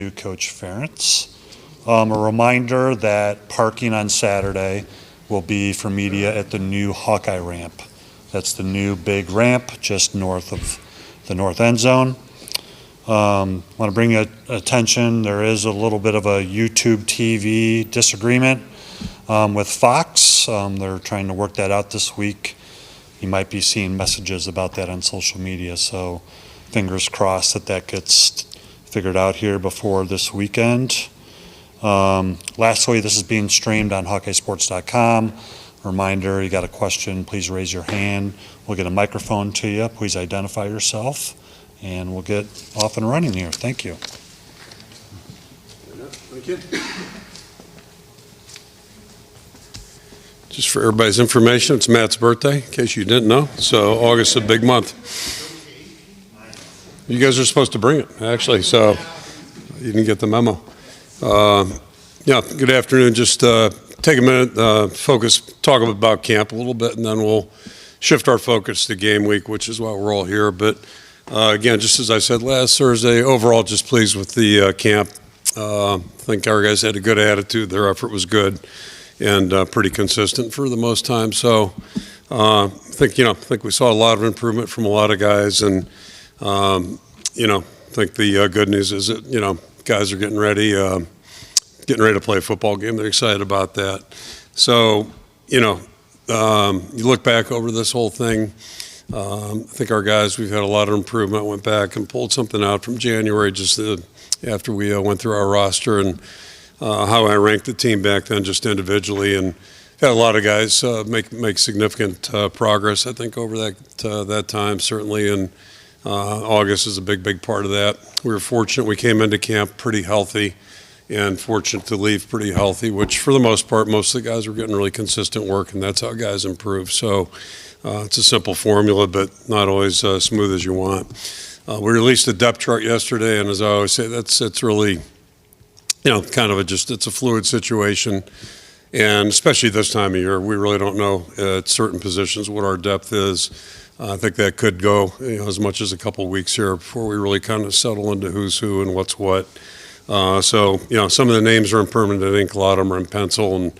New coach Ferentz. A reminder that parking on Saturday will be for media at the new Hawkeye ramp. That's the new big ramp just north of the north end zone. Want to bring your attention, there is a little bit of a YouTube TV disagreement with Fox. They're trying to work that out this week. You might be seeing messages about that on social media, so fingers crossed that that gets figured out here before this weekend. Lastly, this is being streamed on HawkeyesSports.com. Reminder, you got a question, please raise your hand. We'll get a microphone to you. Please identify yourself, and we'll get off and running here. Thank you. Thank you. Just for everybody's information, it's Matt's birthday, in case you didn't know. So August is a big month. You guys are supposed to bring it, actually, so you didn't get the memo. Yeah, good afternoon. Just take a minute, talk about camp a little bit, and then we'll shift our focus to game week, which is why we're all here. But again, just as I said last Thursday, overall just pleased with the camp. I think our guys had a good attitude. Their effort was good and pretty consistent for the most time. So I think we saw a lot of improvement from a lot of guys, and I think the good news is that guys are getting ready to play a football game. They're excited about that. So you look back over this whole thing. I think our guys, we've had a lot of improvement. Went back and pulled something out from January just after we went through our roster and how I ranked the team back then just individually, and had a lot of guys make significant progress, I think, over that time, certainly, and August is a big part of that. We were fortunate we came into camp pretty healthy and fortunate to leave pretty healthy, which for the most part, most of the guys were getting really consistent work, and that's how guys improve. So it's a simple formula, but not always smooth as you want. We released a depth chart yesterday, and as I always say, it's really kind of it's a fluid situation, and especially this time of year, we really don't know at certain positions what our depth is. I think that could go as much as a couple of weeks here before we really kind of settle into who's who and what's what. So some of the names are in permanent ink, a lot of them are in pencil. And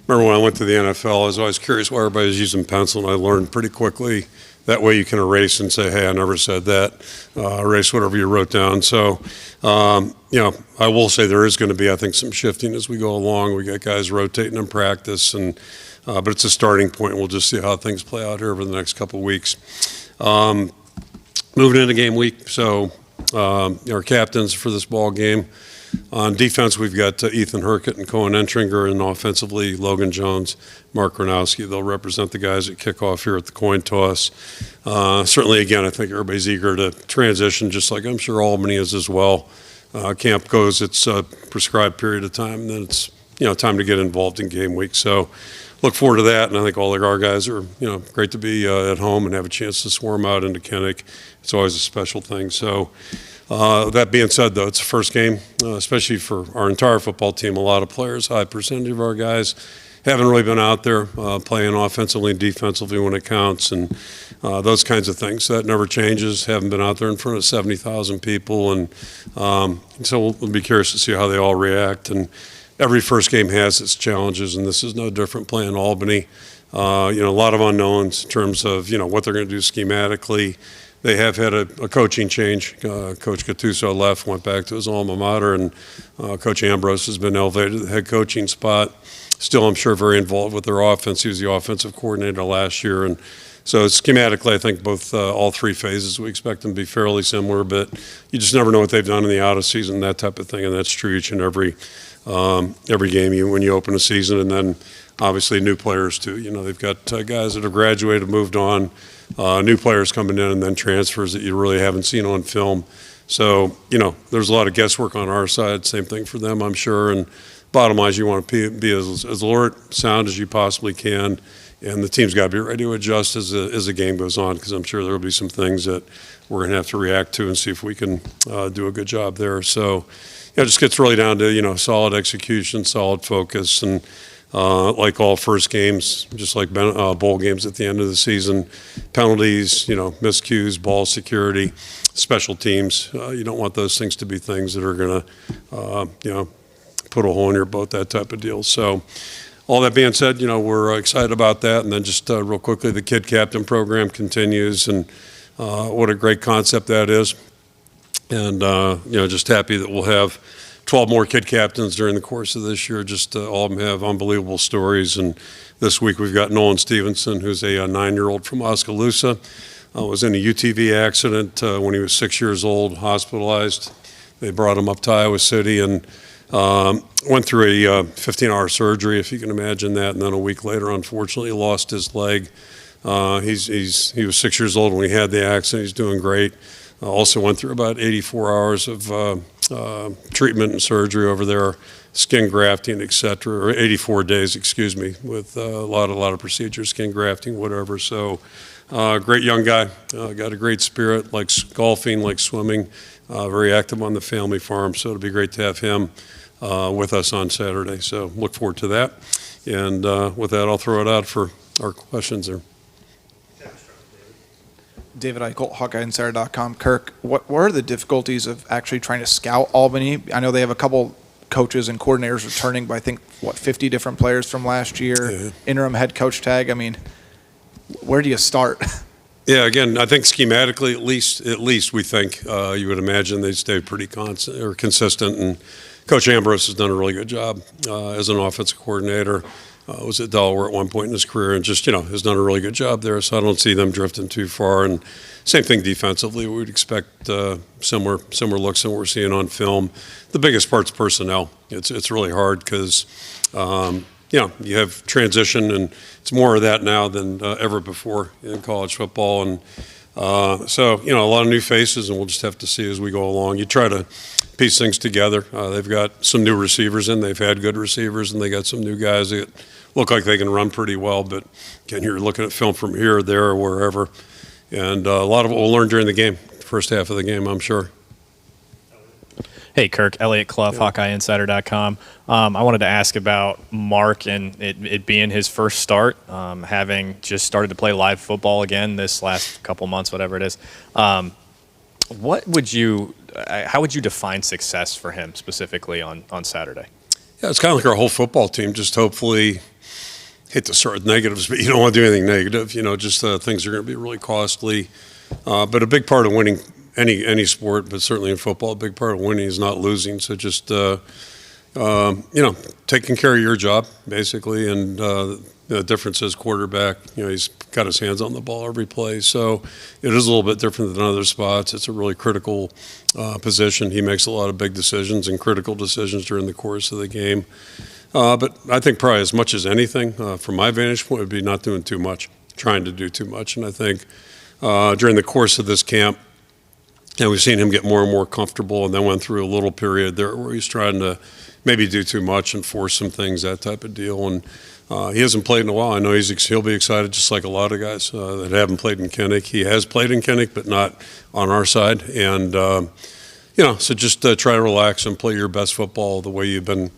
remember when I went to the NFL, I was always curious why everybody was using pencil, and I learned pretty quickly that way you can erase and say, hey, I never said that. Erase whatever you wrote down. So, I will say there is going to be, I think, some shifting as we go along. We got guys rotating in practice, but it's a starting point. We'll just see how things play out here over the next couple of weeks. Moving into game week, so our captains for this ball game. On defense, we've got Ethan Herkett and Cohen Entringer, and offensively, Logan Jones, Mark Gronowski. They'll represent the guys at kickoff here at the coin toss. Certainly, again, I think everybody's eager to transition, just like I'm sure Albany is as well. Camp goes its prescribed period of time, and then it's time to get involved in game week. So look forward to that, and I think all of our guys are great to be at home and have a chance to swarm out into Kinnick. It's always a special thing. So that being said, though, it's the first game, especially for our entire football team. A lot of players, high percentage of our guys haven't really been out there playing offensively and defensively when it counts, and those kinds of things. That never changes. Haven't been out there in front of 70,000 people, and so we'll be curious to see how they all react. And every first game has its challenges, and this is no different playing Albany. A lot of unknowns in terms of what they're going to do schematically. They have had a coaching change. Coach Gattuso left, went back to his alma mater, and Coach Ambrose has been elevated to the head coaching spot. Still, I'm sure, very involved with their offense. He was the offensive coordinator last year, and so schematically, I think all three phases we expect them to be fairly similar, but you just never know what they've done in the out of season, that type of thing, and that's true each and every game when you open a season, and then obviously new players too. They've got guys that have graduated, moved on. New players coming in, and then transfers that you really haven't seen on film. So, there's a lot of guesswork on our side. Same thing for them, I'm sure. And bottom line is you want to be as alert, sound as you possibly can. And the team's got to be ready to adjust as the game goes on, because I'm sure there will be some things that we're going to have to react to and see if we can do a good job there. So, it just gets really down to, solid execution, solid focus, and like all first games, just like bowl games at the end of the season, penalties, miscues, ball security, special teams. You don't want those things to be things that are going to, put a hole in your boat, that type of deal. So all that being said, we're excited about that. And then just real quickly, the Kid Captain program continues, and what a great concept that is. And, just happy that we'll have 12 more kid captains during the course of this year. Just all of them have unbelievable stories. And this week we've got Nolan Stevenson, who's a 9-year-old from Oskaloosa. Was in a UTV accident when he was 6 years old, hospitalized. They brought him up to Iowa City and went through a 15-hour surgery, if you can imagine that. And then a week later, unfortunately, lost his leg. He was 6 years old when he had the accident. He's doing great. Also went through about 84 hours of treatment and surgery over there, skin grafting, et cetera, or 84 days, excuse me, with a lot of procedures, skin grafting, whatever. So great young guy, got a great spirit, likes golfing, likes swimming, very active on the family farm. So it'll be great to have him with us on Saturday. So look forward to that. And with that, I'll throw it out for our questions there. David Eichel, HawkeyeInsider.com. Kirk, what are the difficulties of actually trying to scout Albany? I know they have a couple coaches and coordinators returning, but I think, 50 different players from last year, interim head coach tag. I mean, where do you start? Yeah, again, I think schematically, at least we think you would imagine they stay pretty consistent. And Coach Ambrose has done a really good job as an offensive coordinator. Was at Delaware at one point in his career, and just has done a really good job there. So I don't see them drifting too far. And same thing defensively, we would expect similar looks than what we're seeing on film. The biggest part's personnel. It's really hard because you have transition, and it's more of that now than ever before in college football. And so a lot of new faces, and we'll just have to see as we go along. You try to piece things together. They've got some new receivers in. They've had good receivers, and they got some new guys that look like they can run pretty well. But again, you're looking at film from here, there, or wherever. And a lot of it we'll learn during the game, the first half of the game, I'm sure. Hey, Kirk, Elliot Clough, HawkeyeInsider.com. I wanted to ask about Mark and it being his first start, having just started to play live football again this last couple months, whatever it is. How would you define success for him specifically on Saturday? Yeah, it's kind of like our whole football team. Just hopefully, hate to start with negatives, but you don't want to do anything negative. Just things are going to be really costly. But a big part of winning any sport, but certainly in football, a big part of winning is not losing. So just taking care of your job basically, and the difference is quarterback. He's got his hands on the ball every play, so it is a little bit different than other spots. It's a really critical position. He makes a lot of big decisions and critical decisions during the course of the game. But I think probably as much as anything, from my vantage point, would be not doing too much, trying to do too much. And I think during the course of this camp, we've seen him get more and more comfortable, and then went through a little period there where he's trying to maybe do too much and force some things, that type of deal. And he hasn't played in a while. I know he'll be excited, just like a lot of guys that haven't played in Kinnick. He has played in Kinnick, but not on our side. And so just try to relax and play your best football the way you've been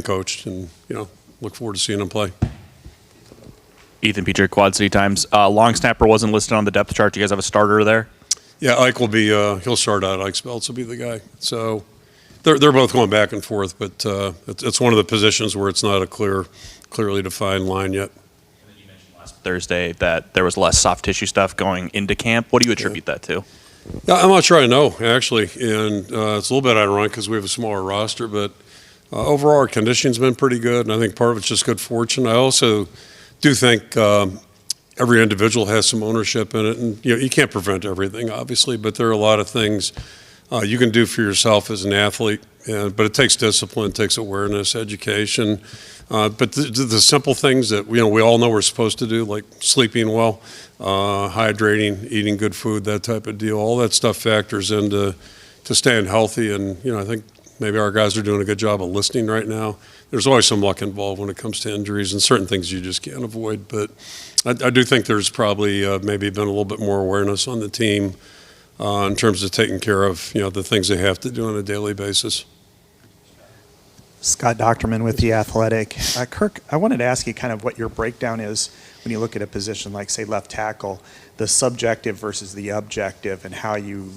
coached, and look forward to seeing him play. Ethan Petrie, Quad City Times. Long snapper wasn't listed on the depth chart. Do you guys have a starter there? Yeah, Ike will be. He'll start out. Ike Speltz will be the guy. So they're both going back and forth, but it's one of the positions where it's not a clearly defined line yet. And then you mentioned last Thursday that there was less soft tissue stuff going into camp. What do you attribute that to? Yeah, I'm not sure I know, actually, and it's a little bit ironic because we have a smaller roster, but overall our conditioning's been pretty good, and I think part of it's just good fortune. I also do think every individual has some ownership in it, and you can't prevent everything, obviously, but there are a lot of things you can do for yourself as an athlete, but it takes discipline, it takes awareness, education, but the simple things that we all know we're supposed to do, like sleeping well, hydrating, eating good food, that type of deal, all that stuff factors into staying healthy. And I think maybe our guys are doing a good job of listening right now. There's always some luck involved when it comes to injuries and certain things you just can't avoid, but I do think there's probably maybe been a little bit more awareness on the team in terms of taking care of the things they have to do on a daily basis. Scott Docterman with The Athletic. Kirk, I wanted to ask you kind of what your breakdown is when you look at a position like, say, left tackle, the subjective versus the objective, and how you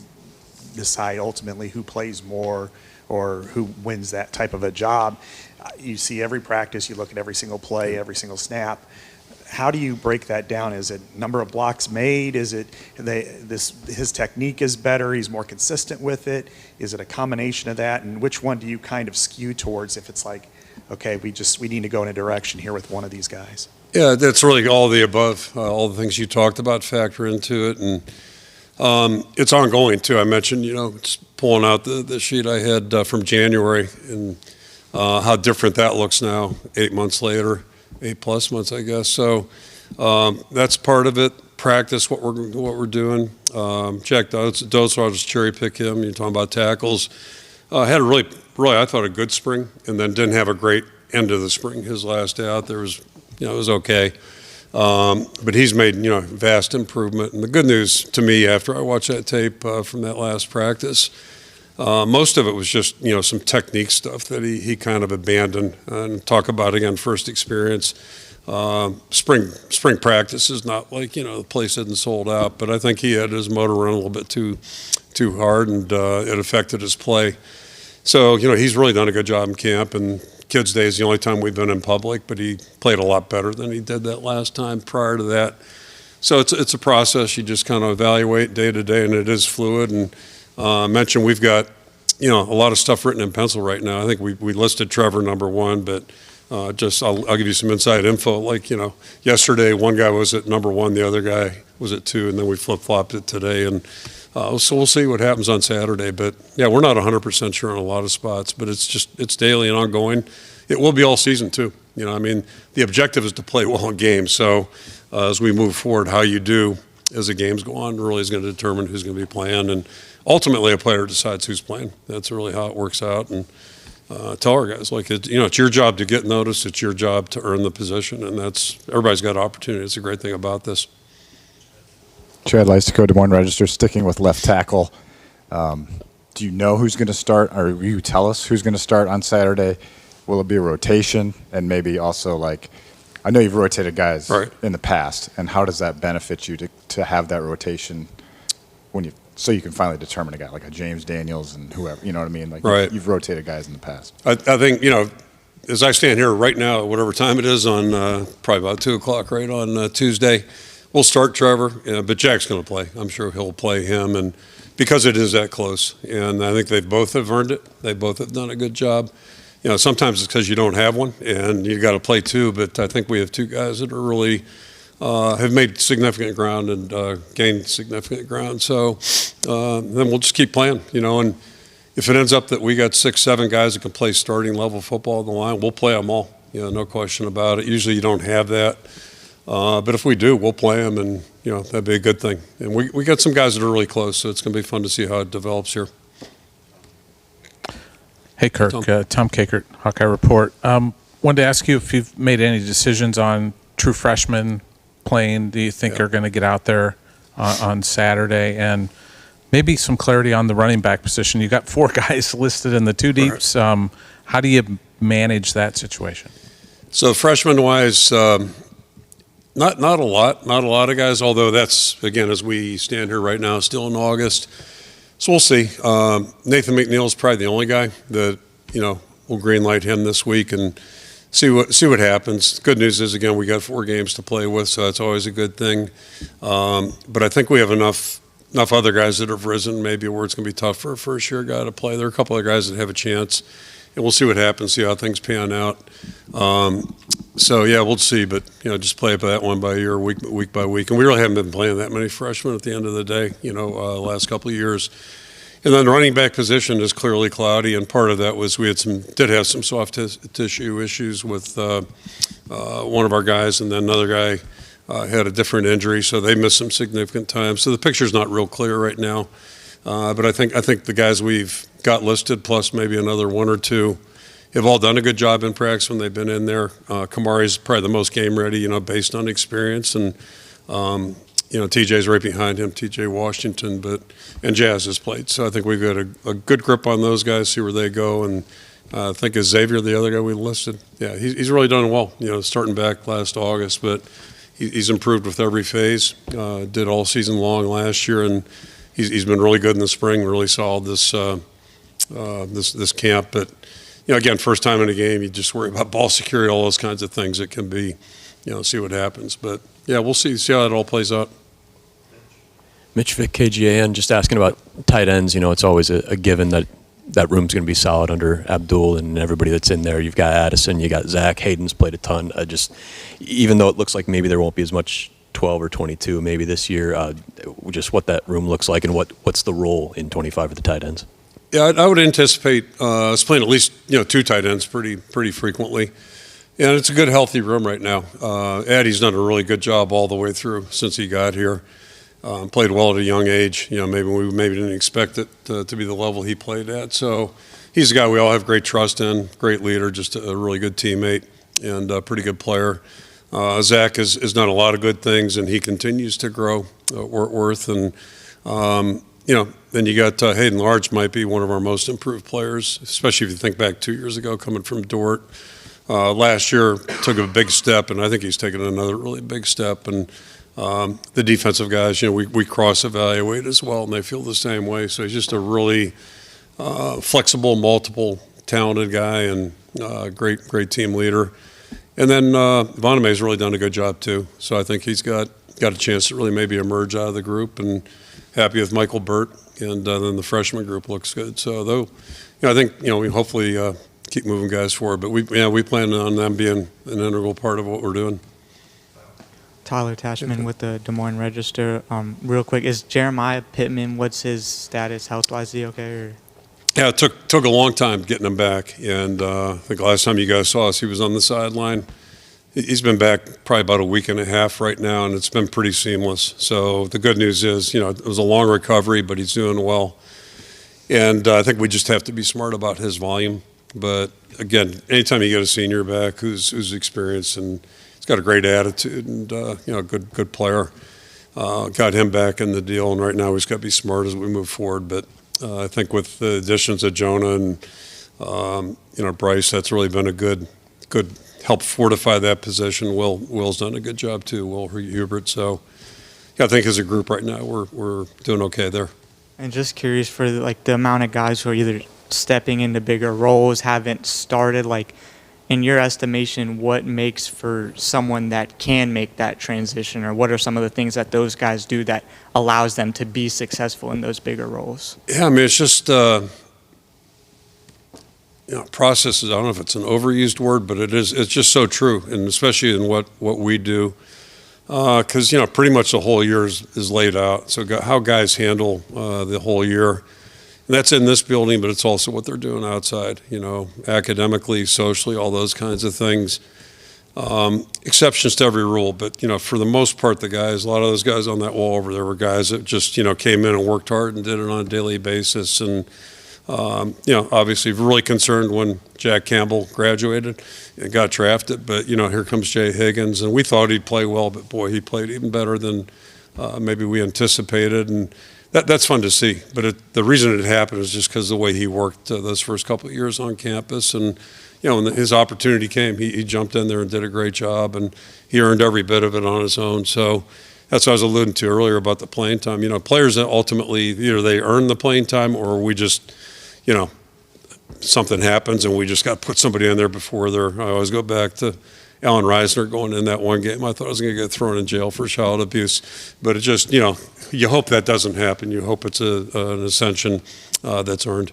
decide ultimately who plays more or who wins that type of a job. You see every practice, you look at every single play, every single snap. How do you break that down? Is it number of blocks made? Is it his technique is better, he's more consistent with it? Is it a combination of that? And which one do you kind of skew towards if it's like, okay, we need to go in a direction here with one of these guys? Yeah, that's really all the above. All the things you talked about factor into it, and it's ongoing too. I mentioned, just pulling out the sheet I had from January and how different that looks now, 8 months later. 8+ months, I guess. So that's part of it. Practice what we're doing. Jack Dose, I'll just cherry pick him. You're talking about tackles. Had a really, I thought a good spring, and then didn't have a great end of the spring. His last day out there was, it was okay. But he's made, vast improvement. And the good news to me after I watched that tape from that last practice, most of it was just, some technique stuff that he kind of abandoned. And talk about, again, first experience. Spring practice is not like, the place isn't sold out, but I think he had his motor run a little bit too hard, and it affected his play. So, he's really done a good job in camp, and Kids Day is the only time we've been in public, but he played a lot better than he did that last time prior to that. So it's a process. You just kind of evaluate day to day, and it is fluid. And I mentioned we've got, a lot of stuff written in pencil right now. I think we listed Trevor number one, but I'll give you some inside info. Like, yesterday one guy was at number one, the other guy was at 2, and then we flip-flopped it today. And so we'll see what happens on Saturday. But, yeah, we're not 100% sure on a lot of spots, but it's daily and ongoing. It will be all season, too. The objective is to play well in games. So as we move forward, how you do as the games go on really is going to determine who's going to be playing. And ultimately, a player decides who's playing. That's really how it works out. And tell our guys, it's your job to get noticed. It's your job to earn the position, and everybody's got opportunity. It's a great thing about this. Chad Lysico, Des Moines Register, sticking with left tackle. Do you know who's going to start, or will you tell us who's going to start on Saturday? Will it be a rotation? And maybe also, I know you've rotated guys in the past, and how does that benefit you to have that rotation so you can finally determine a guy like a James Daniels and whoever, you know what I mean? You've rotated guys in the past. I think, as I stand here right now, whatever time it is on probably about 2 o'clock right on Tuesday, we'll start Trevor, but Jack's going to play. I'm sure he'll play him, and because it is that close. And I think they both have earned it. They both have done a good job. Sometimes it's because you don't have one, and you got to play two, but I think we have two guys that are really have made significant ground and gained significant ground. So then we'll just keep playing, and if it ends up that we got 6, 7 guys that can play starting level football on the line, we'll play them all, no question about it. Usually you don't have that, but if we do, we'll play them, and that'd be a good thing. And we got some guys that are really close, so it's going to be fun to see how it develops here. Hey, Kirk. Tom Kakert, Hawkeye Report. Wanted to ask you if you've made any decisions on true freshmen playing. Do you think are going to get out there on Saturday? And maybe some clarity on the running back position. You got 4 guys listed in the 2 deeps. How do you manage that situation? So freshman-wise, not a lot of guys. Although that's, again, as we stand here right now, still in August. So we'll see. Nathan McNeil's probably the only guy that we'll green light him this week and see what happens. The good news is, again, we got 4 games to play with, so that's always a good thing. But I think we have enough other guys that have risen, maybe where it's going to be tough for a first-year guy to play. There are a couple of guys that have a chance, and we'll see what happens, see how things pan out. So, yeah, we'll see, but, just play it by that one by year, week by week. And we really haven't been playing that many freshmen at the end of the day, last couple of years. And then the running back position is clearly cloudy, and part of that was we did have some soft tissue issues with one of our guys, and then another guy had a different injury, so they missed some significant time. So the picture's not real clear right now. But I think the guys we've got listed, plus maybe another 1 or 2, have all done a good job in practice when they've been in there. Kamari's probably the most game ready, based on experience, and TJ's right behind him, TJ Washington, and Jazz has played. So I think we've got a good grip on those guys, see where they go, and I think is Xavier, the other guy we listed. Yeah, he's really done well, starting back last August, but he's improved with every phase. Did all season long last year, and he's been really good in the spring, really solid this camp. But, again, first time in a game, you just worry about ball security, all those kinds of things. It can be, see what happens. But, yeah, we'll see how it all plays out. Mitch Vick, KGAN, just asking about tight ends. It's always a given that room's going to be solid under Abdul and everybody that's in there. You've got Addison, you got Zach, Hayden's played a ton. Even though it looks like maybe there won't be as much 12 or 22 maybe this year, just what that room looks like and what's the role in 25 of the tight ends. Yeah, I would anticipate us playing at least two tight ends pretty frequently. And it's a good, healthy room right now. Addie's done a really good job all the way through since he got here. Played well at a young age. Maybe we didn't expect it to be the level he played at. So he's a guy we all have great trust in, great leader, just a really good teammate and a pretty good player. Zach has done a lot of good things, and he continues to grow. Worth and then you got Hayden Large, might be one of our most improved players, especially if you think back 2 years ago, coming from Dort. Last year took a big step, and I think he's taken another really big step. And the defensive guys, we cross-evaluate as well, and they feel the same way. So he's just a really flexible, multiple, talented guy and great team leader. And then Voname's really done a good job too. So I think he's got a chance to really maybe emerge out of the group, and happy with Michael Burt. And then the freshman group looks good. So though, I think we hopefully keep moving guys forward. But we plan on them being an integral part of what we're doing. Tyler Tashman with the Des Moines Register. Real quick, is Jeremiah Pittman, what's his status health-wise? Is he okay? Or? Yeah, it took a long time getting him back. And I think last time you guys saw us, he was on the sideline. He's been back probably about a week and a half right now, and it's been pretty seamless. So the good news is, it was a long recovery, but he's doing well. And I think we just have to be smart about his volume. But, again, anytime you get a senior back who's experienced and he's got a great attitude and, good player, got him back in the deal. And right now he's got to be smart as we move forward. But I think with the additions of Jonah and, Bryce, that's really been a good help fortify that position. Will's done a good job too, Will Hubert. So, I think as a group right now, we're doing okay there. And just curious for the amount of guys who are either stepping into bigger roles, haven't started, in your estimation, what makes for someone that can make that transition, or what are some of the things that those guys do that allows them to be successful in those bigger roles? Yeah, it's just processes. I don't know if it's an overused word, but it's just so true, and especially in what we do, because pretty much the whole year is laid out. So how guys handle the whole year. And that's in this building, but it's also what they're doing outside, academically, socially, all those kinds of things. Exceptions to every rule, but, for the most part, a lot of those guys on that wall over there were guys that just, came in and worked hard and did it on a daily basis. And, obviously really concerned when Jack Campbell graduated and got drafted, but, here comes Jay Higgins, and we thought he'd play well, but boy, he played even better than maybe we anticipated. And that's fun to see, but the reason it happened is just because of the way he worked those first couple of years on campus. And when his opportunity came, he jumped in there and did a great job, and he earned every bit of it on his own. So that's what I was alluding to earlier about the playing time. Players that ultimately either they earn the playing time, or we just something happens and we just got to put somebody in there before I always go back to Alan Reisner going in that one game. I thought I was going to get thrown in jail for child abuse, but it just, you hope that doesn't happen. You hope it's an ascension that's earned.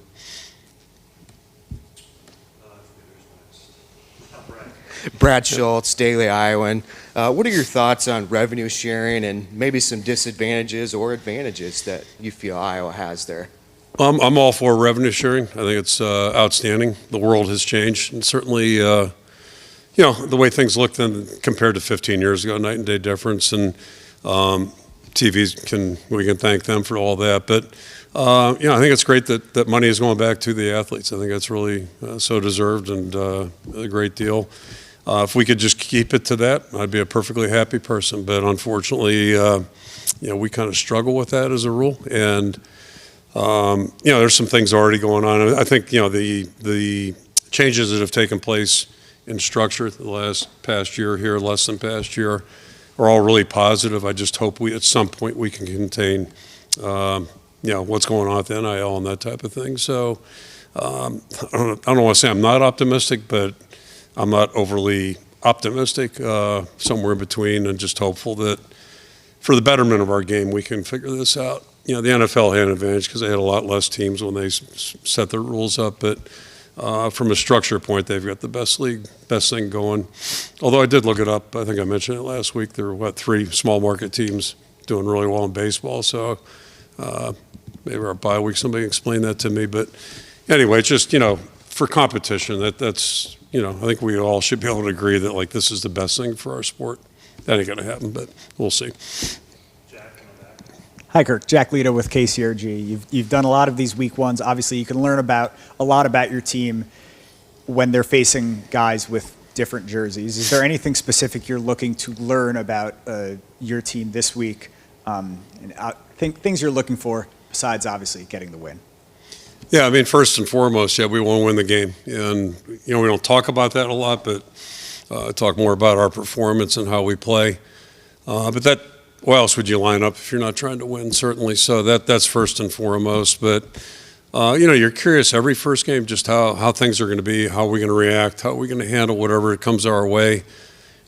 Brad Schultz, Daily Iowan. What are your thoughts on revenue sharing and maybe some disadvantages or advantages that you feel Iowa has there? I'm all for revenue sharing. I think it's outstanding. The world has changed, and certainly, the way things look then compared to 15 years ago, night and day difference. And we can thank them for all that. But I think it's great that money is going back to the athletes. I think that's really so deserved and a great deal. If we could just keep it to that, I'd be a perfectly happy person. But unfortunately, we kind of struggle with that as a rule. And there's some things already going on. I think the changes that have taken place in structure the past year here, less than past year, are all really positive. I just hope at some point we can contain, what's going on with NIL and that type of thing. So I don't want to say I'm not optimistic, but I'm not overly optimistic, somewhere in between, and just hopeful that for the betterment of our game, we can figure this out. The NFL had an advantage because they had a lot less teams when they set their rules up, but from a structure point, they've got the best thing going. Although I did look it up, I think I mentioned it last week, there were, 3 small market teams doing really well in baseball, so maybe our bye week, somebody explained that to me, but anyway, it's just, for competition, that's I think we all should be able to agree that, like, this is the best thing for our sport. That ain't going to happen, but we'll see. Hi, Kirk. Jack Lito with KCRG. You've done a lot of these week ones. Obviously, you can learn a lot about your team when they're facing guys with different jerseys. Is there anything specific you're looking to learn about your team this week? Things you're looking for besides obviously getting the win. Yeah, I mean, first and foremost, we want to win the game, and we don't talk about that a lot, but talk more about our performance and how we play. But what else would you line up if you're not trying to win? Certainly, so that's first and foremost. But you're curious every first game just how things are going to be, how we're going to react, how we're going to handle whatever comes our way.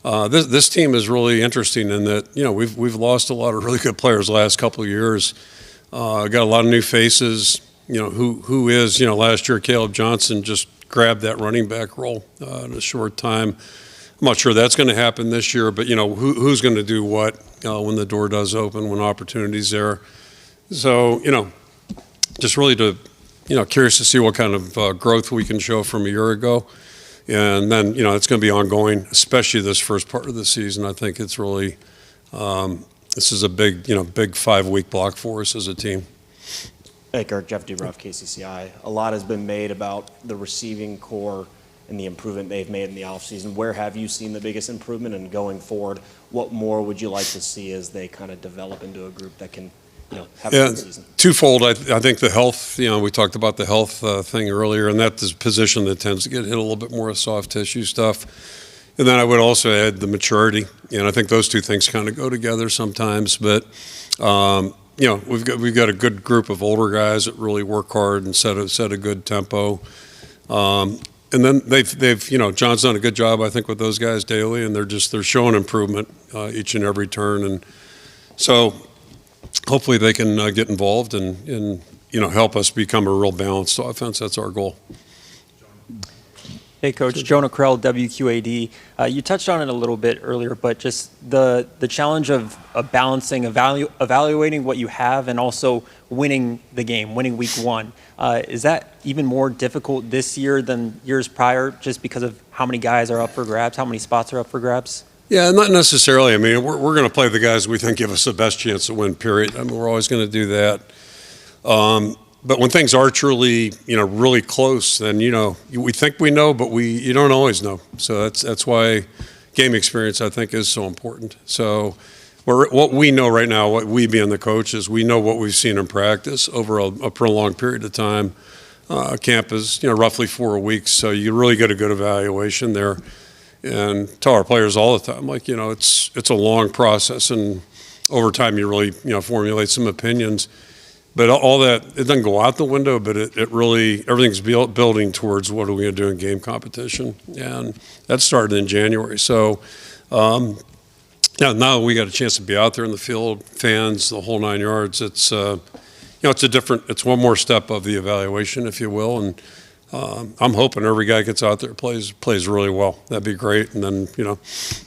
This team is really interesting in that we've lost a lot of really good players the last couple of years. Got a lot of new faces. Who is last year Caleb Johnson just grabbed that running back role in a short time. I'm not sure that's going to happen this year, but who's going to do what when the door does open, when opportunity's there. So just really curious to see what kind of growth we can show from a year ago, and then it's going to be ongoing, especially this first part of the season. I think it's really this is a big 5-week block for us as a team. Hey, Kirk, Jeff Dubroff, KCCI. A lot has been made about the receiving core and the improvement they've made in the offseason. Where have you seen the biggest improvement? And going forward, what more would you like to see as they kind of develop into a group that can have a good season? Twofold. I think the health, we talked about the health thing earlier, and that is a position that tends to get hit a little bit more of soft tissue stuff. And then I would also add the maturity, and I think those two things kind of go together sometimes. But we've got a good group of older guys that really work hard and set a good tempo. And then they've John's done a good job, I think, with those guys daily, and they're showing improvement each and every turn. And so hopefully they can get involved and help us become a real balanced offense. That's our goal. Hey, Coach. Jonah Krell, WQAD. You touched on it a little bit earlier, but just the challenge of balancing, evaluating what you have and also winning the game, winning week one. Is that even more difficult this year than years prior just because of how many guys are up for grabs, how many spots are up for grabs? Yeah, not necessarily. I mean, we're going to play the guys we think give us the best chance to win, period. I mean, we're always going to do that. But when things are truly, really close, then, we think we know, but you don't always know. So that's why game experience, I think, is so important. So what we know right now, what we being the coaches, we know what we've seen in practice over a prolonged period of time. Camp is, roughly 4 weeks, so you really get a good evaluation there. And tell our players all the time, it's a long process, and over time you really, formulate some opinions. But all that, it doesn't go out the window, but it really, everything's building towards what are we going to do in game competition. And that started in January. So, now we got a chance to be out there in the field, fans, the whole 9 yards. It's, it's one more step of the evaluation, if you will. And I'm hoping every guy gets out there, plays really well. That'd be great. And then,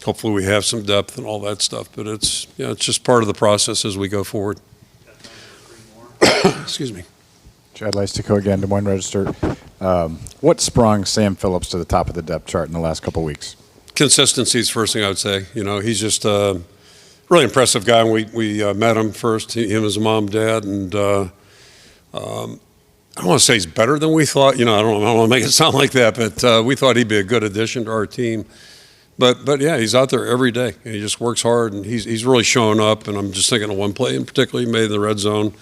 hopefully we have some depth and all that stuff. But it's just part of the process as we go forward. Excuse me. Chad Leistico again, Des Moines Register. What sprung Sam Phillips to the top of the depth chart in the last couple of weeks? Consistency is the first thing I would say. He's just a really impressive guy. We met him first, him, his mom, dad, and I don't want to say he's better than we thought. I don't want to make it sound like that, but we thought he'd be a good addition to our team. But yeah, he's out there every day, and he just works hard, and he's really showing up. And I'm just thinking of one play in particular he made in the red zone,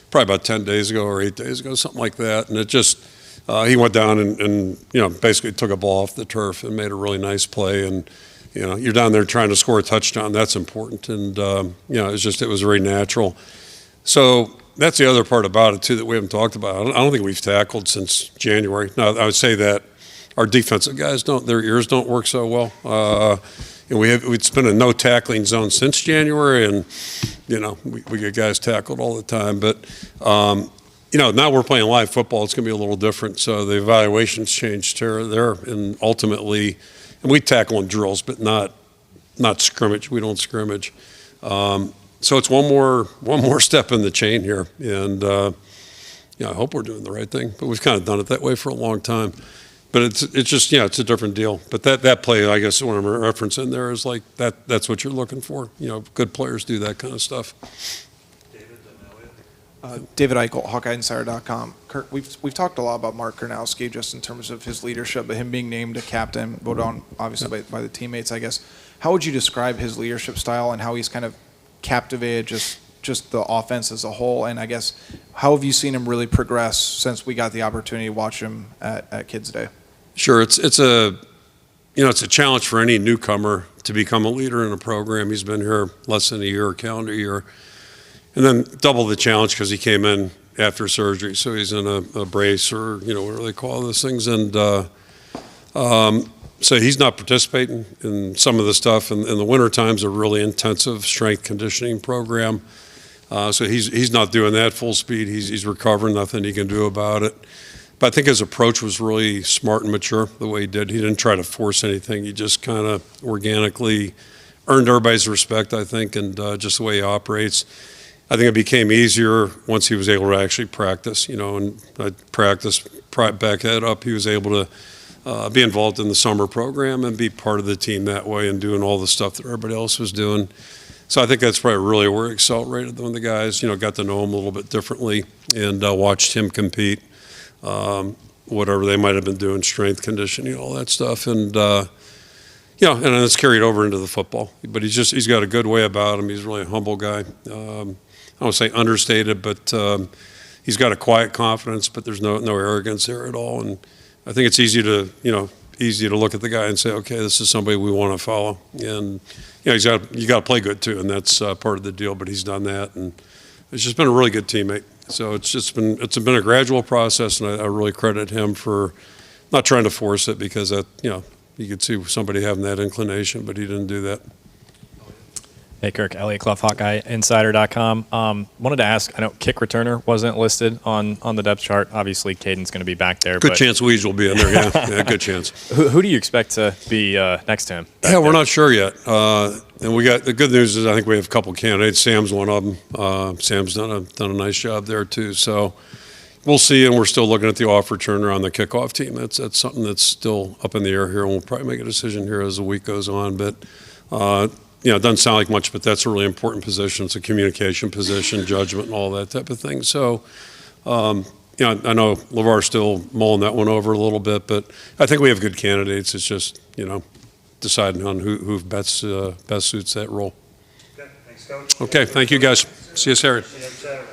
probably about 10 days ago or 8 days ago, something like that. And it just, he went down and basically took a ball off the turf and made a really nice play. And you're down there trying to score a touchdown. That's important. And it was very natural. So that's the other part about it too that we haven't talked about. I don't think we've tackled since January. Now I would say that our defensive guys their ears don't work so well. It's been a no tackling zone since January, and we get guys tackled all the time. But now we're playing live football. It's going to be a little different. So the evaluations changed there, and ultimately, and we tackle in drills, but not scrimmage. We don't scrimmage. So it's one more step in the chain here, and I hope we're doing the right thing. But we've kind of done it that way for a long time. But it's just it's a different deal. But that play, I guess, what I'm referencing there is like that's what you're looking for. Good players do that kind of stuff. David Eichel, HawkeyeInsider.com. Kirk, we've talked a lot about Mark Karnowski just in terms of his leadership, but him being named a captain, voted on obviously by the teammates, I guess. How would you describe his leadership style and how he's kind of captivated just the offense as a whole? And I guess, how have you seen him really progress since we got the opportunity to watch him at Kids Day? Sure, it's a challenge for any newcomer to become a leader in a program. He's been here less than a year, a calendar year, and then double the challenge because he came in after surgery, so he's in a brace or whatever they call those things, and so he's not participating in some of the stuff. And the winter time's a really intensive strength conditioning program, so he's not doing that full speed. He's recovering, nothing he can do about it. But I think his approach was really smart and mature the way he did. He didn't try to force anything. He just kind of organically earned everybody's respect, I think, and just the way he operates. I think it became easier once he was able to actually practice, and back that up. He was able to be involved in the summer program and be part of the team that way and doing all the stuff that everybody else was doing. So I think that's probably really where he accelerated when the guys, got to know him a little bit differently and watched him compete. Whatever they might have been doing, strength conditioning, all that stuff, and and it's carried over into the football. But he's got a good way about him. He's really a humble guy. I don't say understated, but he's got a quiet confidence. But there's no arrogance there at all. And I think it's easy to look at the guy and say, okay, this is somebody we want to follow. And you got to play good too, and that's part of the deal. But he's done that, and it's just been a really good teammate. So it's been a gradual process, and I really credit him for not trying to force it because you could see somebody having that inclination, but he didn't do that. Hey, Kirk, Elliot Clough, HawkeyeInsider.com. Wanted to ask, I know kick returner wasn't listed on the depth chart. Obviously, Caden's going to be back there. Good chance Weege will be in there, yeah, good chance. Who do you expect to be next to him? Yeah, we're not sure yet. And we got the good news is I think we have a couple candidates. Sam's one of them. Sam's done a nice job there too. So we'll see, and we're still looking at the off returner on the kickoff team. That's something that's still up in the air here, and we'll probably make a decision here as the week goes on. But it doesn't sound like much, but that's a really important position. It's a communication position, judgment, and all that type of thing. So I know LeVar's still mulling that one over a little bit, but I think we have good candidates. It's just deciding on who best suits that role. Okay, thanks, Coach. Okay, thank you guys. See you Saturday. See you Saturday.